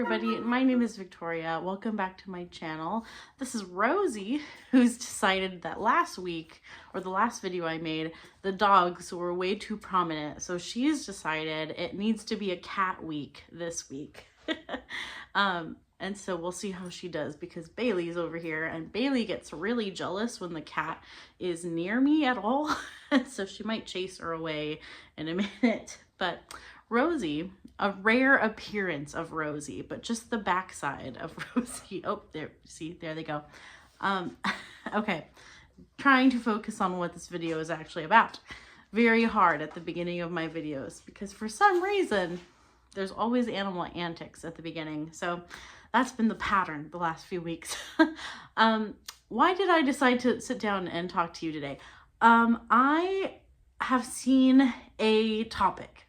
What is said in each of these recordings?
everybody, my name is Victoria. Welcome back to my channel. This is Rosie, who's decided that last week, or the last video I made, the dogs were way too prominent. So she's decided it needs to be a cat week this week. And so we'll see how she does, because Bailey's over here and Bailey gets really jealous when the cat is near me at all. So she might chase her away in a minute. But Rosie, a rare appearance of Rosie, but just the backside of Rosie. Oh, there, see, there they go. Okay, trying to focus on what this video is actually about. Very hard at the beginning of my videos, because for some reason, there's always animal antics at the beginning. So that's been the pattern the last few weeks. Why did I decide to sit down and talk to you today? I have seen a topic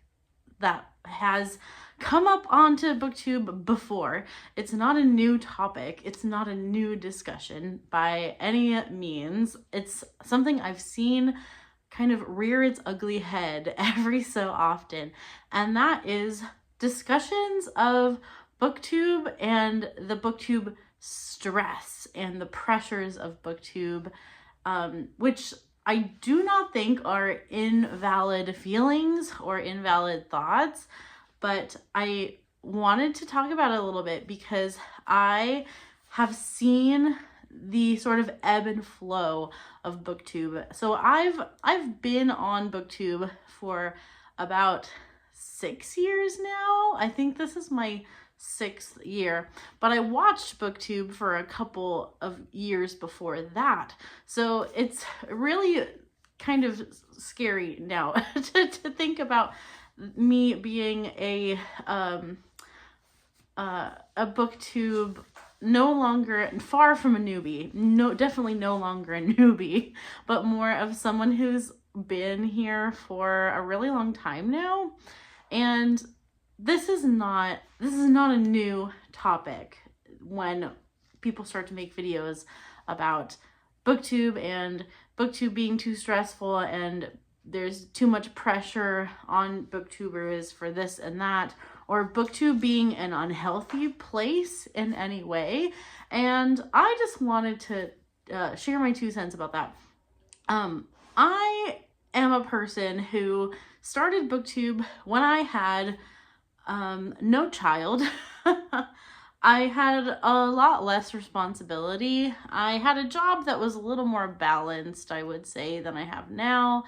that has come up onto Booktube before. It's not a new topic. It's not a new discussion by any means. It's something I've seen kind of rear its ugly head every so often. And that is discussions of Booktube and the Booktube stress and the pressures of Booktube, which I do not think are invalid feelings or invalid thoughts, but I wanted to talk about it a little bit because I have seen the sort of ebb and flow of Booktube. So I've been on Booktube for about 6 years now. I think this is my 6th year, but I watched Booktube for a couple of years before that. So it's really kind of scary now to think about me being a Booktube, no longer, far from a newbie, definitely no longer a newbie, but more of someone who's been here for a really long time now. And this is not a new topic when people start to make videos about Booktube and Booktube being too stressful and there's too much pressure on Booktubers for this and that, or Booktube being an unhealthy place in any way. And I just wanted to share my 2 cents about that. I am a person who started Booktube when I had no child. I had a lot less responsibility. I had a job that was a little more balanced, I would say, than I have now.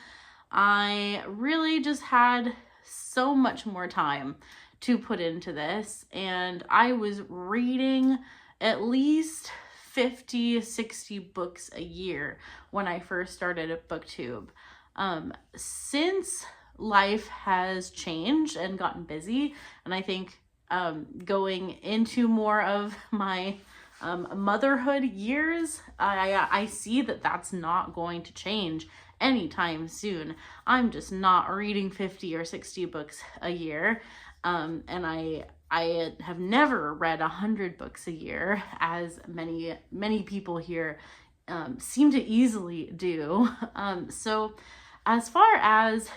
I really just had so much more time to put into this, and I was reading at least 50, 60 books a year when I first started at Booktube. Since life has changed and gotten busy, and I think going into more of my motherhood years, I see that that's not going to change anytime soon. I'm just not reading 50 or 60 books a year, and I have never read 100 books a year, as many people here seem to easily do. So as far as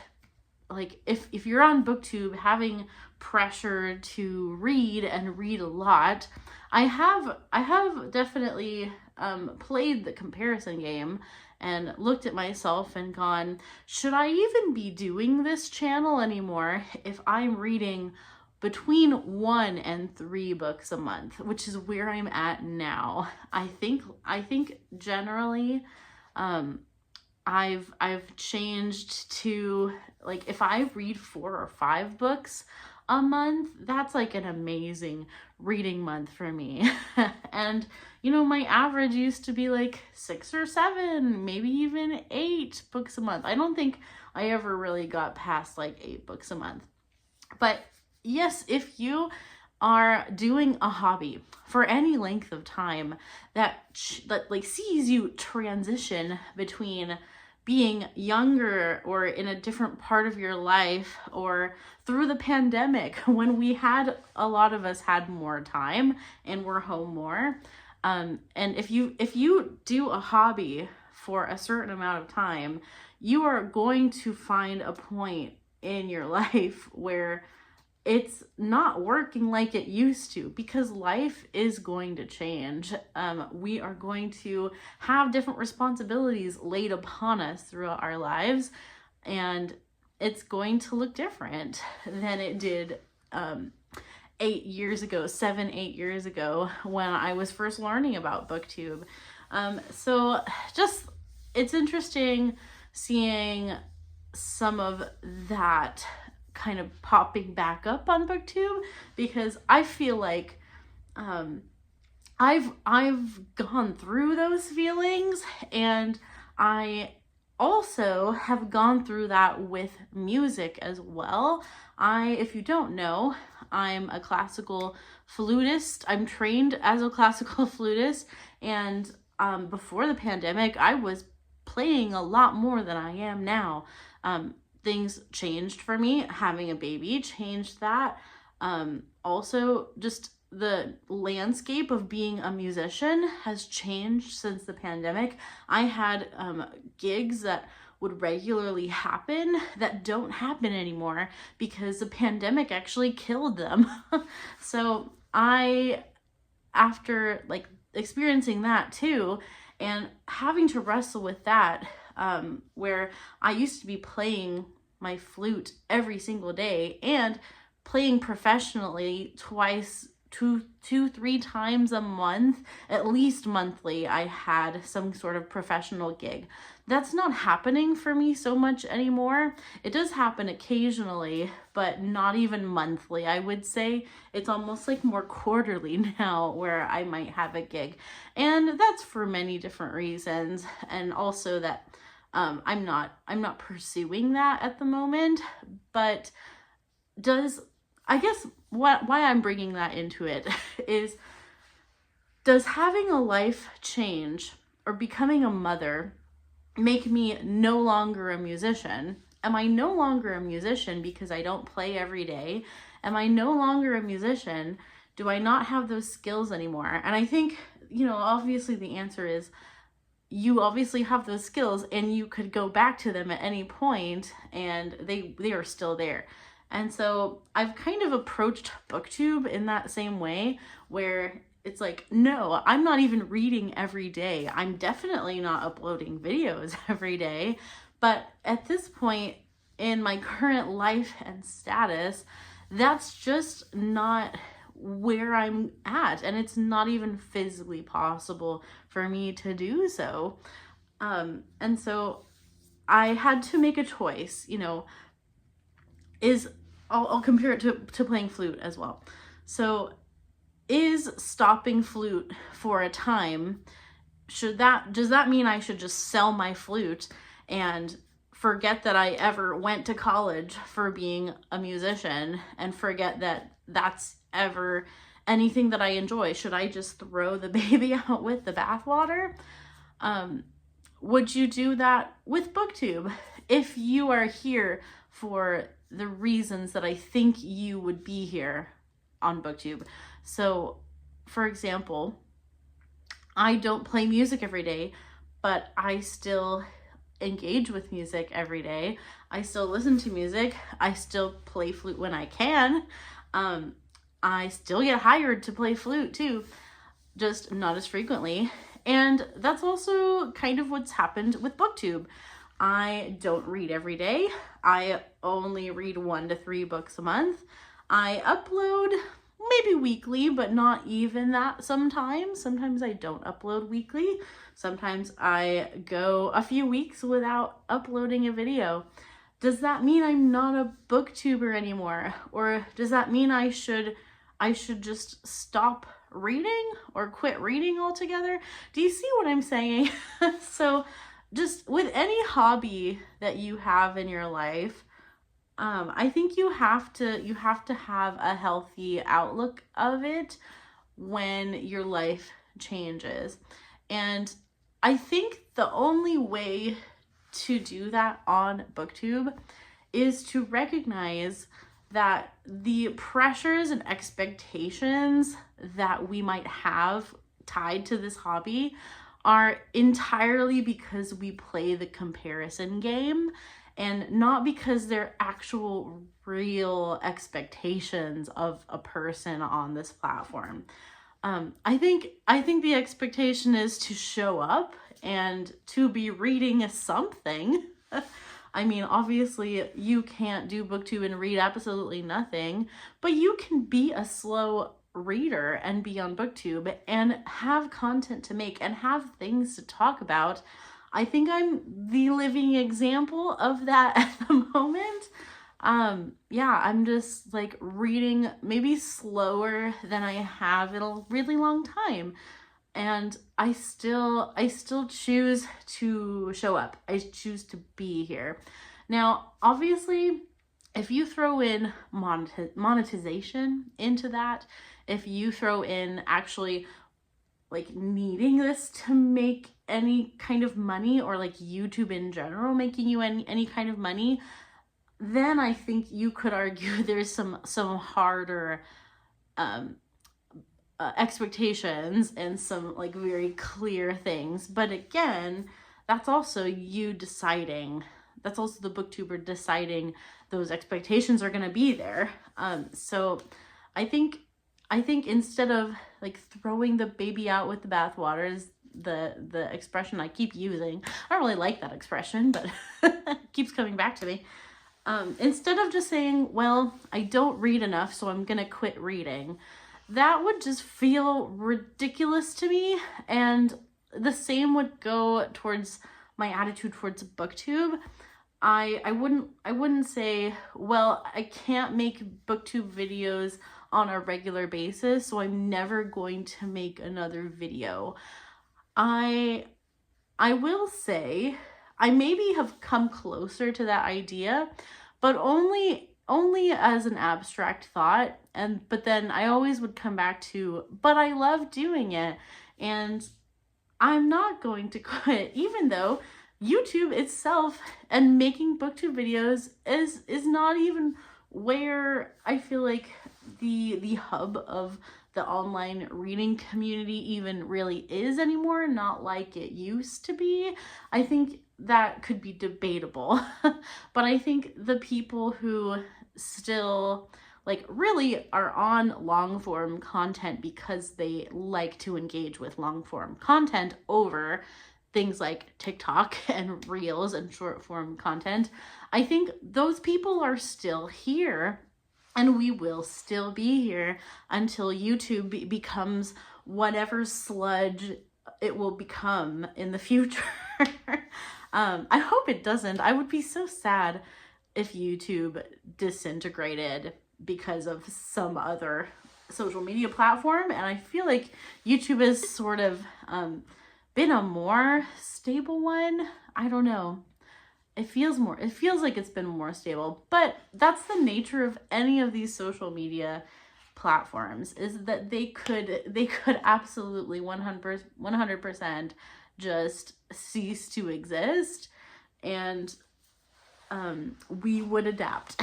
like if you're on Booktube having pressure to read and read a lot, I have definitely played the comparison game and looked at myself and gone, should I even be doing this channel anymore if I'm reading between 1 and 3 books a month, which is where I'm at now. I think generally I've changed to, like, if I read 4 or 5 books a month, that's like an amazing reading month for me. And you know, my average used to be like 6 or 7, maybe even 8 books a month. I don't think I ever really got past like 8 books a month. But yes, if you are doing a hobby for any length of time that like sees you transition between being younger or in a different part of your life, or through the pandemic when a lot of us had more time and were home more. And if you do a hobby for a certain amount of time, you are going to find a point in your life where it's not working like it used to, because life is going to change. We are going to have different responsibilities laid upon us throughout our lives, and it's going to look different than it did 8 years ago, 8 years ago, when I was first learning about Booktube. So just, it's interesting seeing some of that kind of popping back up on Booktube, because I feel like I've gone through those feelings, and I also have gone through that with music as well. If you don't know, I'm a classical flutist. I'm trained as a classical flutist, and before the pandemic, I was playing a lot more than I am now. Things changed for me. Having a baby changed that. Also, just the landscape of being a musician has changed since the pandemic. I had gigs that would regularly happen that don't happen anymore because the pandemic actually killed them. So after like experiencing that too, and having to wrestle with that, where I used to be playing my flute every single day and playing professionally two, 3 times a month, at least monthly, I had some sort of professional gig. That's not happening for me so much anymore. It does happen occasionally, but not even monthly. I would say it's almost like more quarterly now, where I might have a gig. And that's for many different reasons. And also that I'm not pursuing that at the moment, but I guess why I'm bringing that into it is, does having a life change or becoming a mother make me no longer a musician? Am I no longer a musician because I don't play every day? Am I no longer a musician? Do I not have those skills anymore? And I think, obviously the answer is, you obviously have those skills and you could go back to them at any point and they are still there. And so I've kind of approached Booktube in that same way, where it's like, no, I'm not even reading every day. I'm definitely not uploading videos every day. But at this point in my current life and status, that's just not where I'm at, and it's not even physically possible for me to do so. And so I had to make a choice, I'll compare it to playing flute as well. So is stopping flute for a time, does that mean I should just sell my flute and forget that I ever went to college for being a musician, and forget that that's ever anything that I enjoy? Should I just throw the baby out with the bathwater? Would you do that with Booktube? If you are here for the reasons that I think you would be here on Booktube. So, for example, I don't play music every day, but I still engage with music every day. I still listen to music. I still play flute when I can. I still get hired to play flute too, just not as frequently. And that's also kind of what's happened with Booktube. I don't read every day. I only read 1 to 3 books a month. I upload maybe weekly, but not even that sometimes. Sometimes I don't upload weekly. Sometimes I go a few weeks without uploading a video. Does that mean I'm not a booktuber anymore? Or does that mean I should just stop reading or quit reading altogether? Do you see what I'm saying? So just with any hobby that you have in your life, I think you have to have a healthy outlook of it when your life changes. And I think the only way to do that on Booktube is to recognize that the pressures and expectations that we might have tied to this hobby are entirely because we play the comparison game, and not because they're actual real expectations of a person on this platform. I think the expectation is to show up and to be reading something. I mean, obviously you can't do Booktube and read absolutely nothing, but you can be a slow reader and be on Booktube and have content to make and have things to talk about. I think I'm the living example of that at the moment. Yeah, I'm just like reading maybe slower than I have in a really long time. And I still choose to show up. I choose to be here. Now, obviously, if you throw in monetization into that, if you throw in actually like needing this to make any kind of money, or like YouTube in general making you any kind of money, then I think you could argue there's some harder expectations and some like very clear things. But again, that's also you deciding, that's also the booktuber deciding those expectations are going to be there. So I think instead of like throwing the baby out with the bathwater, is the expression I keep using. I don't really like that expression, but it keeps coming back to me. Instead of just saying, well, I don't read enough, so I'm gonna quit reading, that would just feel ridiculous to me. And the same would go towards my attitude towards Booktube. I wouldn't say, well, I can't make Booktube videos on a regular basis, so I'm never going to make another video. I will say I maybe have come closer to that idea, but only as an abstract thought. But then I always would come back to, but I love doing it and I'm not going to quit, even though YouTube itself and making Booktube videos is not even where I feel like the hub of the online reading community even really is anymore, not like it used to be. I think that could be debatable. But I think the people who still like really are on long form content because they like to engage with long form content over things like TikTok and Reels and short form content, I think those people are still here, and we will still be here until YouTube becomes whatever sludge it will become in the future. I hope it doesn't. I would be so sad if YouTube disintegrated because of some other social media platform. And I feel like YouTube has sort of been a more stable one. I don't know. It feels like it's been more stable, but that's the nature of any of these social media platforms, is that they could absolutely 100% just cease to exist, and we would adapt.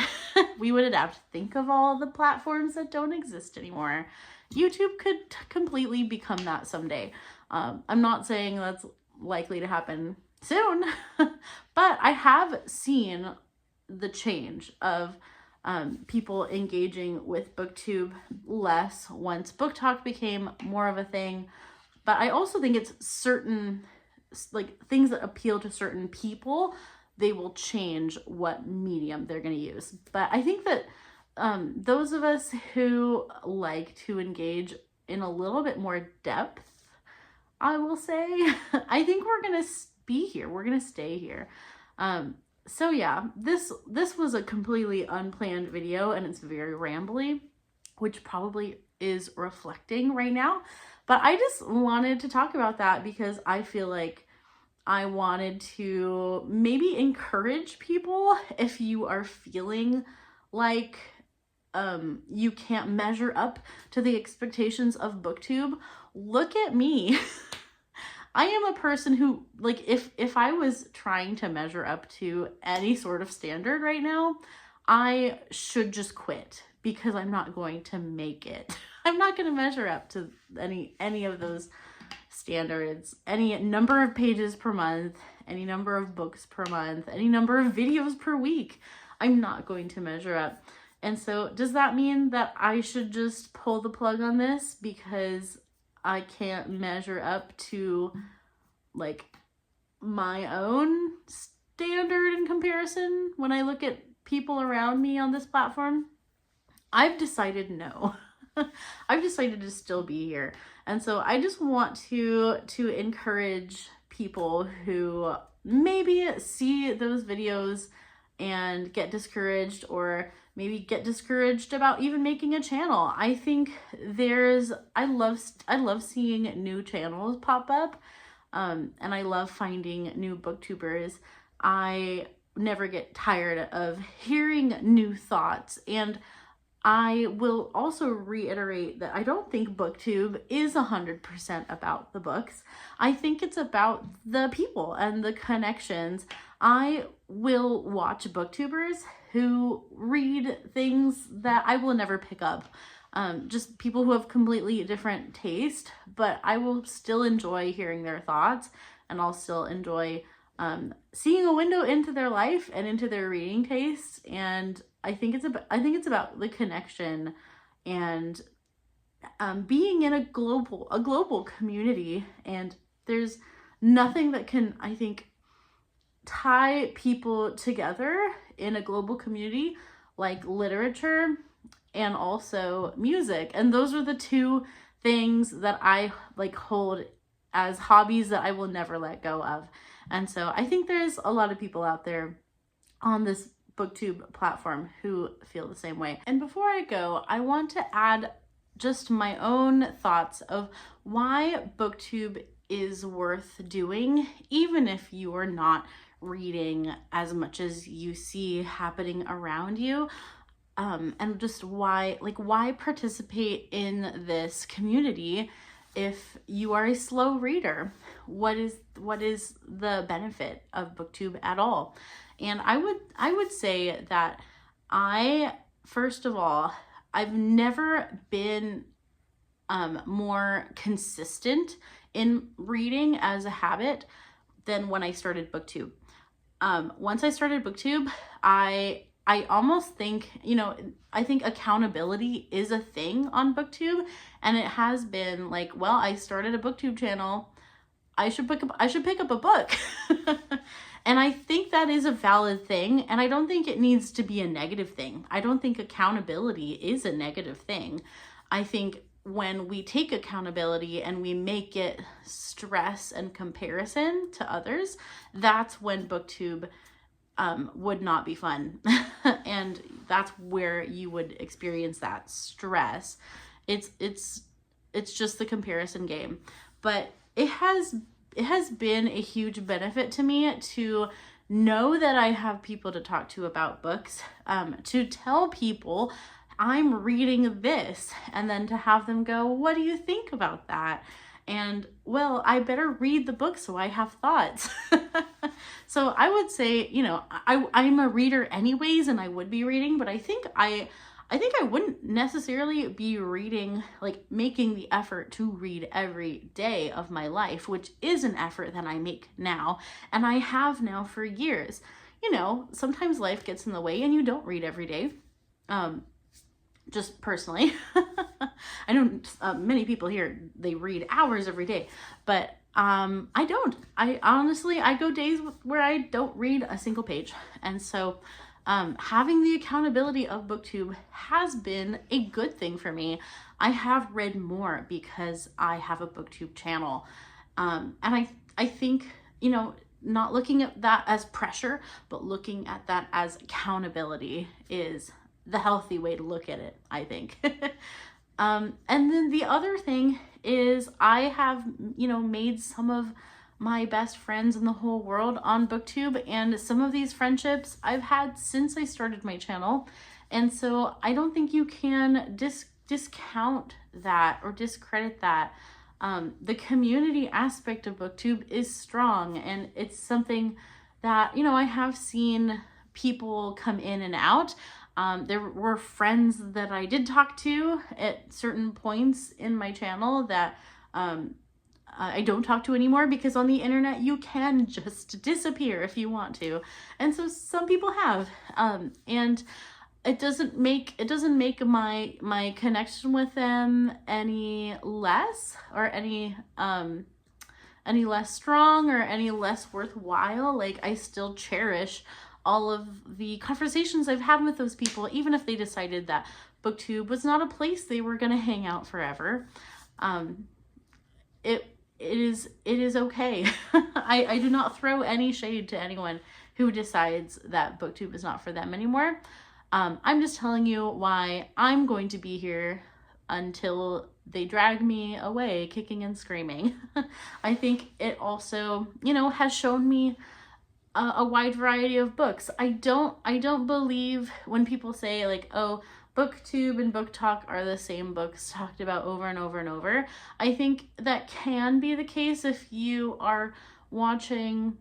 We would adapt. Think of all the platforms that don't exist anymore. YouTube could completely become that someday. I'm not saying that's likely to happen soon, but I have seen the change of people engaging with Booktube less once Book Talk became more of a thing. But I also think it's certain like things that appeal to certain people, they will change what medium they're going to use. But I think that those of us who like to engage in a little bit more depth, I will say, I think we're going to be here. We're going to stay here. So yeah, this was a completely unplanned video, and it's very rambly, which probably is reflecting right now. But I just wanted to talk about that because I feel like I wanted to maybe encourage people, if you are feeling like you can't measure up to the expectations of Booktube, look at me. I am a person who, like, if I was trying to measure up to any sort of standard right now, I should just quit, because I'm not going to make it. I'm not going to measure up to any of those standards, any number of pages per month, any number of books per month, any number of videos per week. I'm not going to measure up. And so does that mean that I should just pull the plug on this because I can't measure up to like my own standard in comparison when I look at people around me on this platform? I've decided no. I've decided to still be here. And so I just want to encourage people who maybe see those videos and get discouraged, or maybe get discouraged about even making a channel. I think I love seeing new channels pop up, and I love finding new booktubers. I never get tired of hearing new thoughts, and I will also reiterate that I don't think Booktube is 100% about the books. I think it's about the people and the connections. I will watch booktubers who read things that I will never pick up. Just people who have completely different taste, but I will still enjoy hearing their thoughts, and I'll still enjoy seeing a window into their life and into their reading tastes. And I think it's about the connection and being in a global community. And there's nothing that can, I think, tie people together in a global community like literature and also music. And those are the two things that I like hold as hobbies that I will never let go of. And so I think there's a lot of people out there on this Booktube platform who feel the same way. And before I go, I want to add just my own thoughts of why Booktube is worth doing, even if you are not reading as much as you see happening around you. And just why participate in this community if you are a slow reader? What is the benefit of Booktube at all? And I would say that first of all, I've never been more consistent in reading as a habit than when I started Booktube. Once I started Booktube, I almost think, I think accountability is a thing on Booktube, and it has been like, well, I started a Booktube channel, I should pick up a book. And I think that is a valid thing, and I don't think it needs to be a negative thing. I don't think accountability is a negative thing. I think when we take accountability and we make it stress and comparison to others, that's when Booktube would not be fun. And that's where you would experience that stress. It's just the comparison game. But it has been a huge benefit to me to know that I have people to talk to about books, to tell people I'm reading this, and then to have them go, what do you think about that? And, well, I better read the book so I have thoughts. So I would say, I'm a reader anyways, and I would be reading, but I think I wouldn't necessarily be reading, like making the effort to read every day of my life, which is an effort that I make now, and I have now for years. Sometimes life gets in the way and you don't read every day. Just personally. I know many people here, they read hours every day, but I don't. I honestly go days where I don't read a single page. And so having the accountability of Booktube has been a good thing for me. I have read more because I have a Booktube channel. And I think, not looking at that as pressure, but looking at that as accountability is the healthy way to look at it, I think. And then the other thing is I have, made some of my best friends in the whole world on Booktube, and some of these friendships I've had since I started my channel. And so I don't think you can discount that or discredit that. The community aspect of Booktube is strong, and it's something that, I have seen people come in and out. There were friends that I did talk to at certain points in my channel that I don't talk to anymore, because on the internet you can just disappear if you want to. And so some people have. And it doesn't make my connection with them any less, or any less strong, or any less worthwhile. Like, I still cherish all of the conversations I've had with those people, even if they decided that Booktube was not a place they were going to hang out forever. It is okay. I do not throw any shade to anyone who decides that Booktube is not for them anymore. I'm just telling you why I'm going to be here until they drag me away kicking and screaming. I think it also, has shown me a wide variety of books. I don't believe when people say, like, oh, Booktube and Book Talk are the same books talked about over and over and over. I think that can be the case if you are watching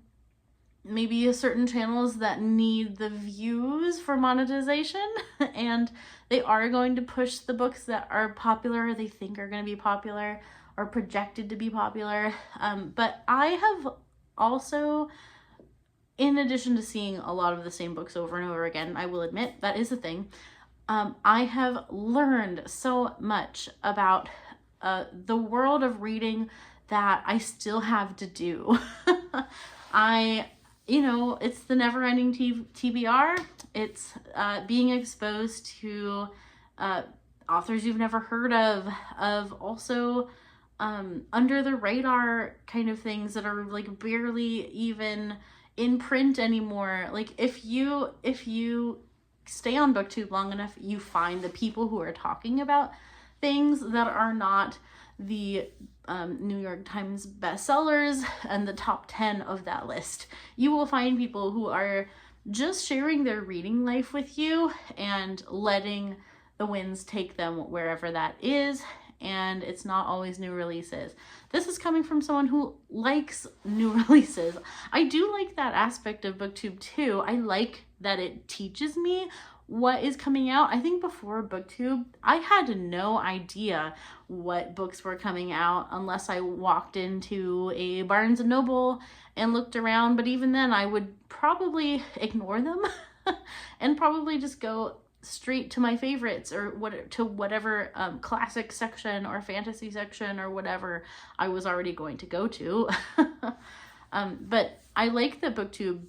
maybe certain channels that need the views for monetization, and they are going to push the books that are popular, or they think are going to be popular, or projected to be popular. But I have also, in addition to seeing a lot of the same books over and over again, I will admit that is a thing, I have learned so much about the world of reading that I still have to do. It's the never-ending TBR. It's being exposed to authors you've never heard of also under the radar kind of things that are like barely even in print anymore. Like, if you stay on Booktube long enough, you find the people who are talking about things that are not the New York Times bestsellers and the top 10 of that list. You will find people who are just sharing their reading life with you and letting the winds take them wherever that is. And it's not always new releases. This is coming from someone who likes new releases. I do like that aspect of Booktube too. I like that it teaches me what is coming out. I think before Booktube, I had no idea what books were coming out unless I walked into a Barnes & Noble and looked around. But even then, I would probably ignore them and probably just go straight to my favorites, or whatever classic section or fantasy section or whatever I was already going to go to. But I like that Booktube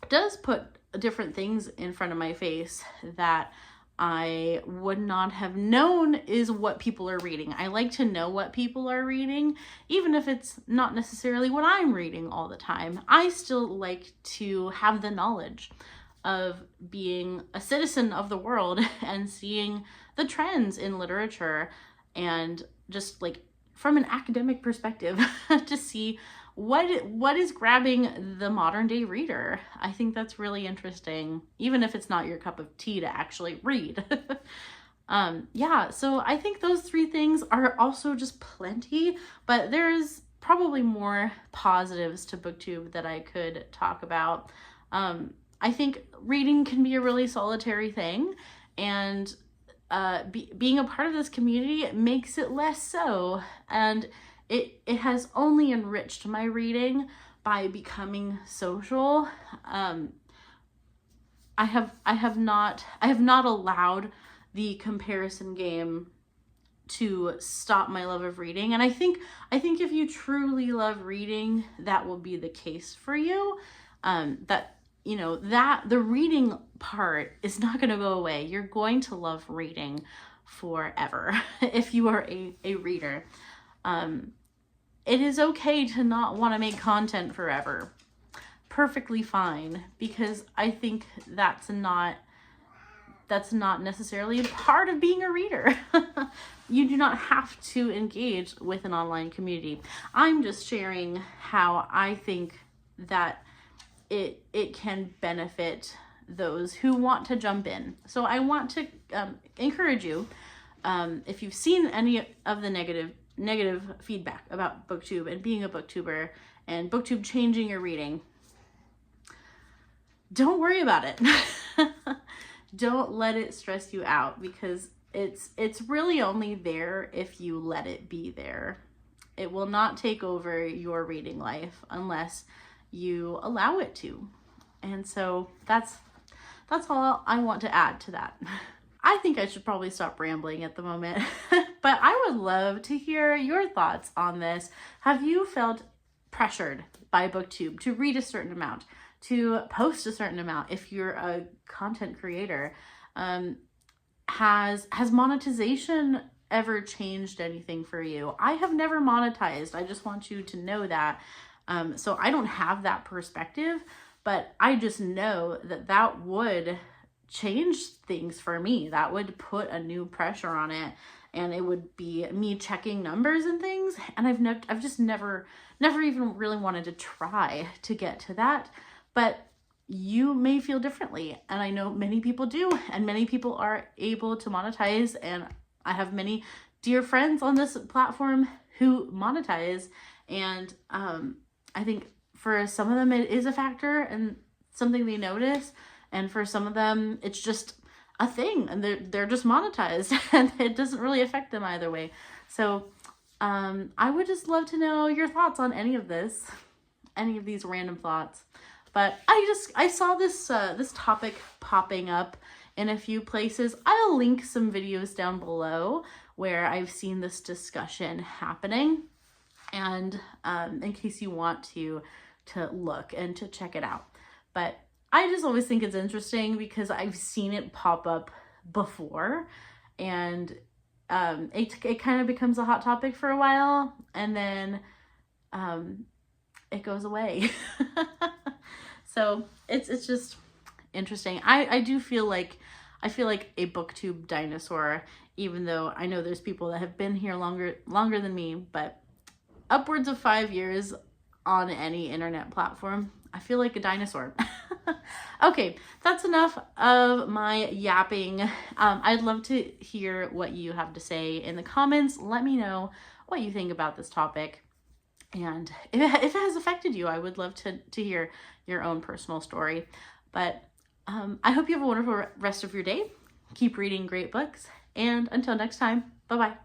does put different things in front of my face that I would not have known is what people are reading. I like to know what people are reading, even if it's not necessarily what I'm reading all the time. I still like to have the knowledge of being a citizen of the world and seeing the trends in literature, and just like from an academic perspective to see what is grabbing the modern day reader. I think that's really interesting, even if it's not your cup of tea to actually read. So I think those three things are also just plenty, but there's probably more positives to Booktube that I could talk about. I think reading can be a really solitary thing, and being a part of this community makes it less so. And it has only enriched my reading by becoming social. I have not allowed the comparison game to stop my love of reading. And I think if you truly love reading, that will be the case for you. That the reading part is not going to go away. You're going to love reading forever if you are a reader. It is okay to not want to make content forever. Perfectly fine, because I think that's not necessarily a part of being a reader. You do not have to engage with an online community. I'm just sharing how I think that it can benefit those who want to jump in. So I want to encourage you, if you've seen any of the negative feedback about Booktube and being a booktuber and Booktube changing your reading, don't worry about it. Don't let it stress you out, because it's really only there if you let it be there. It will not take over your reading life unless you allow it to. And so that's all I want to add to that. I think I should probably stop rambling at the moment, but I would love to hear your thoughts on this. Have you felt pressured by Booktube to read a certain amount, to post a certain amount if you're a content creator? Has monetization ever changed anything for you? I have never monetized. I just want you to know that. So I don't have that perspective, but I just know that would change things for me. That would put a new pressure on it, and it would be me checking numbers and things. And I've just never even really wanted to try to get to that. But you may feel differently, and I know many people do, and many people are able to monetize, and I have many dear friends on this platform who monetize, and I think for some of them it is a factor and something they notice, and for some of them it's just a thing, and they're just monetized and it doesn't really affect them either way. So I would just love to know your thoughts on any of this, any of these random thoughts. But I saw this this topic popping up in a few places. I'll link some videos down below where I've seen this discussion happening, and in case you want to look and to check it out. But I just always think it's interesting because I've seen it pop up before, and it kind of becomes a hot topic for a while, and then it goes away. So it's just interesting. I do feel like a Booktube dinosaur, even though I know there's people that have been here longer than me, but upwards of 5 years on any internet platform, I feel like a dinosaur. Okay, that's enough of my yapping. I'd love to hear what you have to say in the comments. Let me know what you think about this topic. And if it has affected you, I would love to hear your own personal story. But I hope you have a wonderful rest of your day. Keep reading great books. And until next time, bye-bye.